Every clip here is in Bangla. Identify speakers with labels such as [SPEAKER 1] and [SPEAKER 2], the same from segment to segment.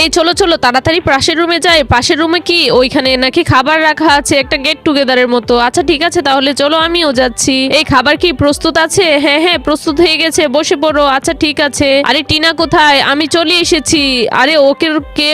[SPEAKER 1] এই চলো চলো তাড়াতাড়ি পাশের রুমে যাই। পাশের রুমে কি ওইখানে নাকি খাবার রাখা আছে একটা গেট টুগেদারের মতো। আচ্ছা ঠিক আছে তাহলে চলো আমিও যাচ্ছি। এই খাবার কি প্রস্তুত আছে? হ্যাঁ হ্যাঁ প্রস্তুত হয়ে গেছে, বসে পড়ো। আচ্ছা ঠিক আছে। আরে টিনা কোথায়? আমি চলে এসেছি। আরে ওকে কে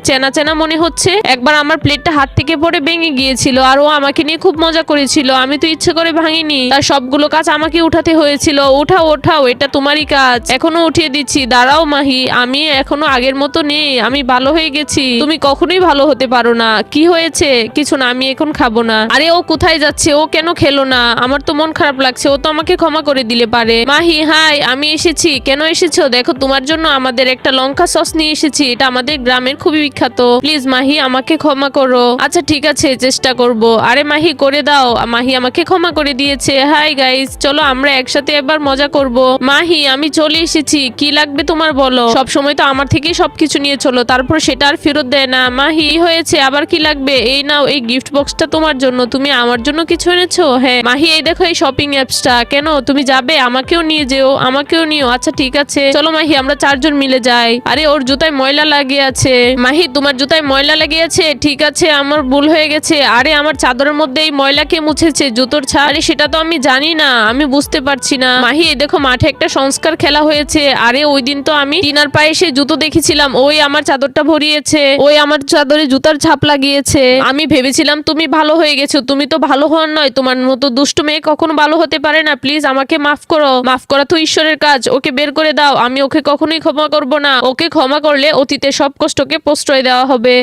[SPEAKER 1] চেনা চেনা মনে হচ্ছে। একবার আমার প্লেটটা হাত থেকে পড়ে ভেঙে গিয়েছিল আর ও আমাকে নিয়ে খুব মজা করেছিল। আমি তো ইচ্ছে করে ভাঙিনি, তার সবগুলো কাজ আমাকে উঠাতে হয়েছিল। উঠাও ওঠাও, এটা তোমারই কাজ। এখনো উঠিয়ে দিচ্ছি, দাঁড়াও মাহি, আমি এখনো আগের মতো নেই, আমি ভালো হয়ে গেছি। তুমি কখনোই ভালো হতে পারো না। কি হয়েছে? কিছু না, আমি এখন খাবো না। আরে ও কোথায় যাচ্ছে? ও কেন খেলো না? আমার তো মন খারাপ লাগছে। ও তো আমাকে ক্ষমা করে দিলে পারে। মাহি হাই, আমি এসেছি। কেন এসেছো? দেখো তোমার জন্য আমাদের একটা লঙ্কা সস নিয়ে এসেছি, এটা আমাদের গ্রামের খুবই বিখ্যাত। প্লিজ মাহি আমাকে ক্ষমা করো। আচ্ছা ঠিক আছে, চেষ্টা করব। আরে মাহি করে দাও। মাহি আমাকে ক্ষমা করে দিয়েছে। হাই গাইস, চলো আমরা একসাথে এবার মজা করব। মাহি আমি চলে এসেছি, কি লাগবে তোমার বলো। সব সময় তো আমার থেকে সবকিছু নিয়ে চলো, তারপর সেটা আর ফেরত দেয় না। মাহি হয়েছে, আবার কি লাগবে? এই নাও, এই গিফট বক্সটা তোমার জন্য। তুমি আমার জন্য কিছু এনেছো? হ্যাঁ মাহি, এই দেখো এই শপিং অ্যাপসটা। কেন তুমি যাবে? আমাকেও নিয়ে যেও, আমাকেও নিও। আচ্ছা ঠিক আছে চলো মাহি, আমরা চারজন মিলে যাই। আরে ওর জুতায় ময়লা লাগিয়ে আছে। মাহি তোমার জুতায় ময়লা লেগে আছে? ঠিক আছে আমার ভুল হয়ে গেছে। আরে আমার চাদরের মধ্যে এই ময়লা কে মুছেছে? জুতোর ছাপ? আরে সেটা তো আমি জানি না, আমি বুঝতে পারছি না। মাহি এই দেখো মাঠে একটা সংস্কার খেলা হয়েছে। আরে ওই দিন তো আমি টিনার পায়ে সে জুতো দেখেছিলাম, ওই আমার চাদরটা ভরিয়েছে, ওই আমার চাদরে জুতার ছাপ লাগিয়েছে। আমি ভেবেছিলাম তুমি ভালো হয়ে গেছো, তুমি তো ভালো হওয়ার নয়। তোমার মতো দুষ্ট মেয়ে কখনো ভালো হতে পারে না। প্লিজ আমাকে মাফ করো। মাফ করা তো ঈশ্বরের কাজ। ওকে বের করে দাও, আমি ওকে কখনোই ক্ষমা করব না। ওকে ক্ষমা করলে অতীতে সব কষ্টকে প্রশ্রয় দেওয়া হবে।